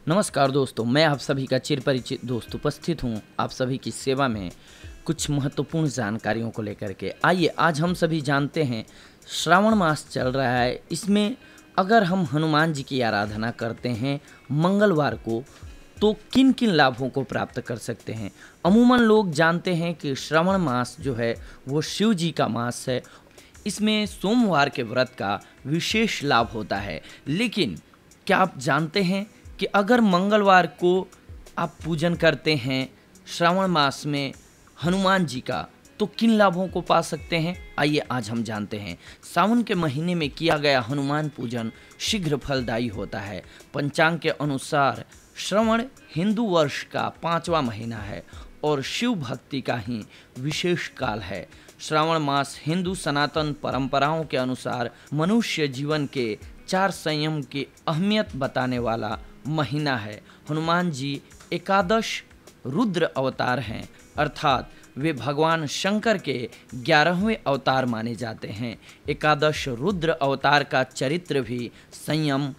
नमस्कार दोस्तों, मैं आप सभी का चिर परिचित दोस्त उपस्थित हूँ आप सभी की सेवा में कुछ महत्वपूर्ण जानकारियों को लेकर के। आइए आज हम सभी जानते हैं, श्रावण मास चल रहा है। इसमें अगर हम हनुमान जी की आराधना करते हैं मंगलवार को तो किन किन लाभों को प्राप्त कर सकते हैं। अमूमन लोग जानते हैं कि श्रावण मास जो है वो शिव जी का मास है। इसमें सोमवार के व्रत का विशेष लाभ होता है। लेकिन क्या आप जानते हैं कि अगर मंगलवार को आप पूजन करते हैं श्रावण मास में हनुमान जी का तो किन लाभों को पा सकते हैं। आइए आज हम जानते हैं। सावन के महीने में किया गया हनुमान पूजन शीघ्र फलदायी होता है। पंचांग के अनुसार श्रावण हिंदू वर्ष का 5वां महीना है और शिव भक्ति का ही विशेष काल है। श्रावण मास हिंदू सनातन परंपराओं के अनुसार मनुष्य जीवन के 4 संयम की अहमियत बताने वाला महीना है। हनुमान जी एकादश रुद्र अवतार हैं, अर्थात वे भगवान शंकर के 11वें अवतार माने जाते हैं। एकादश रुद्र अवतार का चरित्र भी संयम,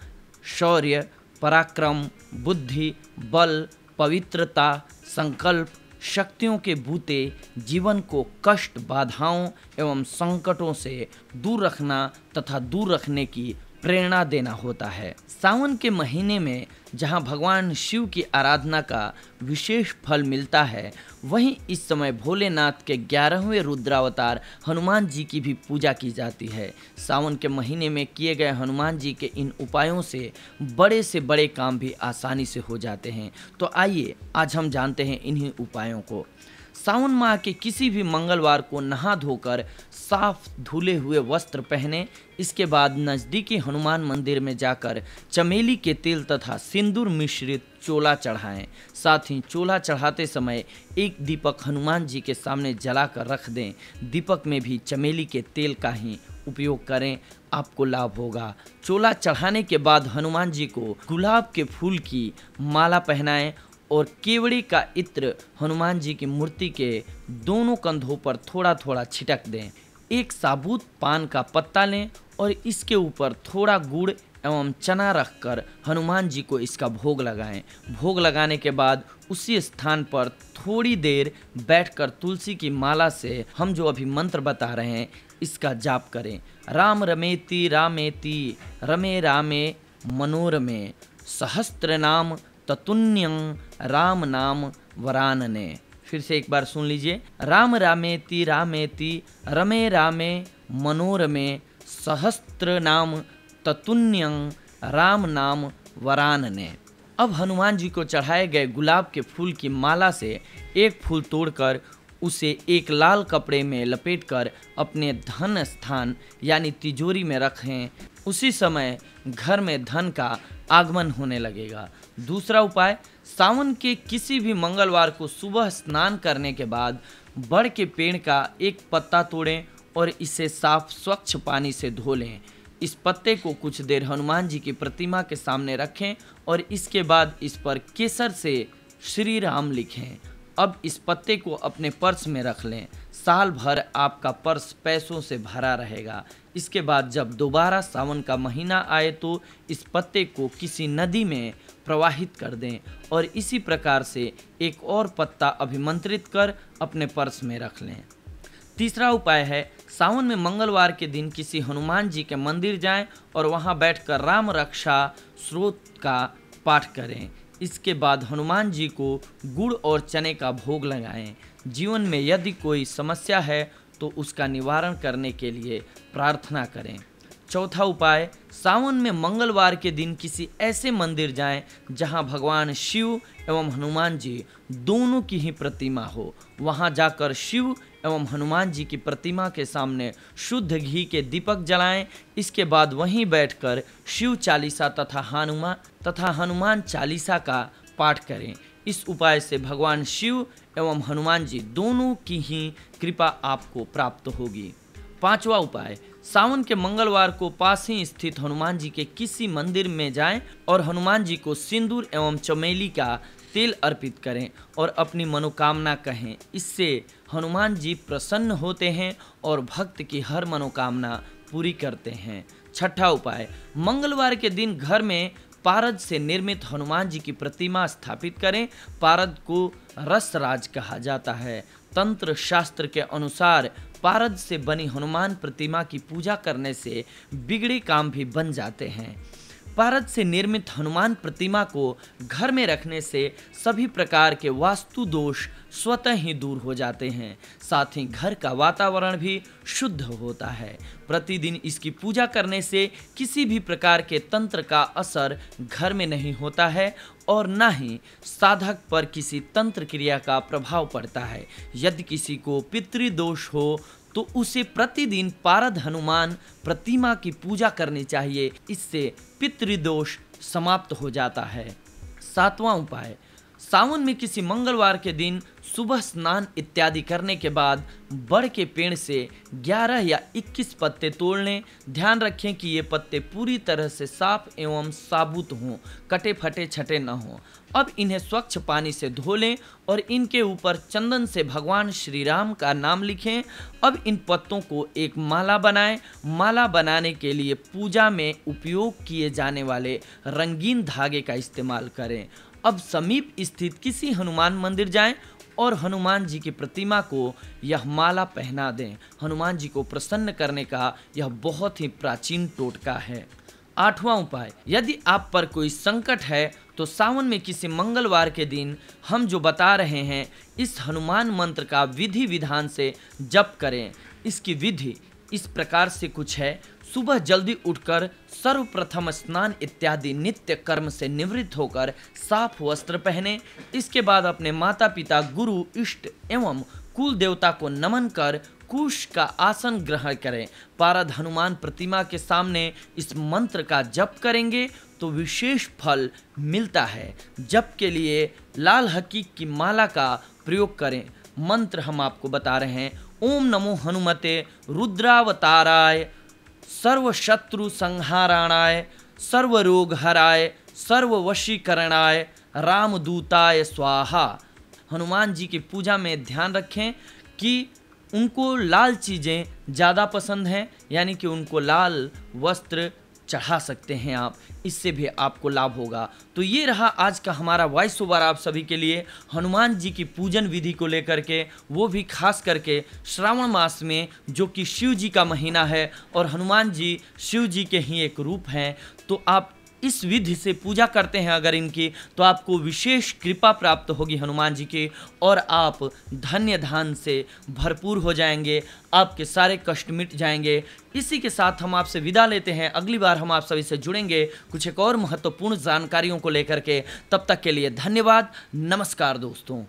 शौर्य, पराक्रम, बुद्धि, बल, पवित्रता, संकल्प, शक्तियों के बूते जीवन को कष्ट, बाधाओं एवं संकटों से दूर रखना तथा दूर रखने की प्रेरणा देना होता है। सावन के महीने में जहां भगवान शिव की आराधना का विशेष फल मिलता है, वहीं इस समय भोलेनाथ के 11वें रुद्रावतार हनुमान जी की भी पूजा की जाती है। सावन के महीने में किए गए हनुमान जी के इन उपायों से बड़े काम भी आसानी से हो जाते हैं। तो आइए आज हम जानते हैं इन्हीं उपायों को। सावन माह के किसी भी मंगलवार को नहा धोकर साफ धुले हुए वस्त्र पहने। इसके बाद नज़दीकी हनुमान मंदिर में जाकर चमेली के तेल तथा सिंदूर मिश्रित चोला चढ़ाएं। साथ ही चोला चढ़ाते समय एक दीपक हनुमान जी के सामने जलाकर रख दें। दीपक में भी चमेली के तेल का ही उपयोग करें, आपको लाभ होगा। चोला चढ़ाने के बाद हनुमान जी को गुलाब के फूल की माला पहनाएं और केवड़े का इत्र हनुमान जी की मूर्ति के दोनों कंधों पर थोड़ा थोड़ा छिटक दें। एक साबुत पान का पत्ता लें और इसके ऊपर थोड़ा गुड़ एवं चना रखकर हनुमान जी को इसका भोग लगाएं। भोग लगाने के बाद उसी स्थान पर थोड़ी देर बैठकर तुलसी की माला से हम जो अभी मंत्र बता रहे हैं इसका जाप करें। राम रमेति रामेति रमे रामे मनोरमे सहस्त्र नाम ततुन्यं राम नाम वरानने। फिर से एक बार सुन लीजिए। राम रामेति रामेति रमे रामे मनोरमे सहस्त्र नाम ततुन्यं राम नाम वरानने। अब हनुमान जी को चढ़ाए गए गुलाब के फूल की माला से एक फूल तोड़कर उसे एक लाल कपड़े में लपेटकर अपने धन स्थान यानी तिजोरी में रखें। उसी समय घर में धन का आगमन होने लगेगा। दूसरा उपाय, सावन के किसी भी मंगलवार को सुबह स्नान करने के बाद बड़ के पेड़ का एक पत्ता तोड़ें और इसे साफ स्वच्छ पानी से धो लें। इस पत्ते को कुछ देर हनुमान जी की प्रतिमा के सामने रखें और इसके बाद इस पर केसर से श्री राम लिखें। अब इस पत्ते को अपने पर्स में रख लें। साल भर आपका पर्स पैसों से भरा रहेगा। इसके बाद जब दोबारा सावन का महीना आए तो इस पत्ते को किसी नदी में प्रवाहित कर दें और इसी प्रकार से एक और पत्ता अभिमंत्रित कर अपने पर्स में रख लें। तीसरा उपाय है, सावन में मंगलवार के दिन किसी हनुमान जी के मंदिर जाएं और वहां बैठकर राम रक्षा स्रोत का पाठ करें। इसके बाद हनुमान जी को गुड़ और चने का भोग लगाएं। जीवन में यदि कोई समस्या है तो उसका निवारण करने के लिए प्रार्थना करें। चौथा उपाय, सावन में मंगलवार के दिन किसी ऐसे मंदिर जाएं जहां भगवान शिव एवं हनुमान जी दोनों की ही प्रतिमा हो। वहां जाकर शिव एवं हनुमान जी की प्रतिमा के सामने शुद्ध घी के दीपक जलाएं। इसके बाद वहीं बैठकर शिव चालीसा तथा हनुमान चालीसा का पाठ करें। इस उपाय से भगवान शिव एवं हनुमान जी दोनों की ही कृपा आपको प्राप्त होगी। पांचवा उपाय, सावन के मंगलवार को पास ही स्थित हनुमान जी के किसी मंदिर में जाएं और हनुमान जी को सिंदूर एवं चमेली का तेल अर्पित करें और अपनी मनोकामना कहें। इससे हनुमान जी प्रसन्न होते हैं और भक्त की हर मनोकामना पूरी करते हैं। छठा उपाय, मंगलवार के दिन घर में पारद से निर्मित हनुमान जी की प्रतिमा स्थापित करें। पारद को रसराज कहा जाता है। तंत्र शास्त्र के अनुसार पारद से बनी हनुमान प्रतिमा की पूजा करने से बिगड़े काम भी बन जाते हैं। पारद से निर्मित हनुमान प्रतिमा को घर में रखने से सभी प्रकार के वास्तु दोष स्वतः ही दूर हो जाते हैं। साथ ही घर का वातावरण भी शुद्ध होता है। प्रतिदिन इसकी पूजा करने से किसी भी प्रकार के तंत्र का असर घर में नहीं होता है और न ही साधक पर किसी तंत्र क्रिया का प्रभाव पड़ता है। यदि किसी को पितृदोष हो तो उसे प्रतिदिन पारद हनुमान प्रतिमा की पूजा करनी चाहिए। इससे पितृदोष समाप्त हो जाता है। 7वां उपाय, सावन में किसी मंगलवार के दिन सुबह स्नान इत्यादि करने के बाद बड़ के पेड़ से 11 या 21 पत्ते तोड़ लें। ध्यान रखें कि ये पत्ते पूरी तरह से साफ एवं साबुत हों, कटे फटे छटे न हों। अब इन्हें स्वच्छ पानी से धो लें और इनके ऊपर चंदन से भगवान श्री राम का नाम लिखें। अब इन पत्तों को एक माला बनाएं। माला बनाने के लिए पूजा में उपयोग किए जाने वाले रंगीन धागे का इस्तेमाल करें। अब समीप स्थित किसी हनुमान मंदिर जाएं और हनुमान जी की प्रतिमा को यह माला पहना दें। हनुमान जी को प्रसन्न करने का यह बहुत ही प्राचीन टोटका है। 8वां उपाय, यदि आप पर कोई संकट है तो सावन में किसी मंगलवार के दिन हम जो बता रहे हैं इस हनुमान मंत्र का विधि विधान से जप करें। इसकी विधि इस प्रकार से कुछ है। सुबह जल्दी उठकर सर्वप्रथम स्नान इत्यादि नित्य कर्म से निवृत्त होकर साफ वस्त्र पहने। इसके बाद अपने माता पिता, गुरु, इष्ट एवं कुल देवता को नमन कर कुश का आसन ग्रहण करें। पारद हनुमान प्रतिमा के सामने इस मंत्र का जप करेंगे तो विशेष फल मिलता है। जप के लिए लाल हकीक की माला का प्रयोग करें। मंत्र हम आपको बता रहे हैं। ओम नमो हनुमते रुद्रावताराय सर्वशत्रु संहाराणाय सर्वरोग हराय सर्ववशीकरणाय रामदूताय स्वाहा। हनुमान जी की पूजा में ध्यान रखें कि उनको लाल चीज़ें ज़्यादा पसंद हैं, यानी कि उनको लाल वस्त्र चढ़ा सकते हैं आप, इससे भी आपको लाभ होगा। तो ये रहा आज का हमारा वॉइस ओवर आप सभी के लिए हनुमान जी की पूजन विधि को लेकर के, वो भी खास करके श्रावण मास में जो कि शिव जी का महीना है और हनुमान जी शिव जी के ही एक रूप हैं। तो आप इस विधि से पूजा करते हैं अगर इनकी, तो आपको विशेष कृपा प्राप्त होगी हनुमान जी की और आप धन्य धान से भरपूर हो जाएंगे। आपके सारे कष्ट मिट जाएंगे। इसी के साथ हम आपसे विदा लेते हैं। अगली बार हम आप सभी से जुड़ेंगे कुछ एक और महत्वपूर्ण जानकारियों को लेकर के। तब तक के लिए धन्यवाद। नमस्कार दोस्तों।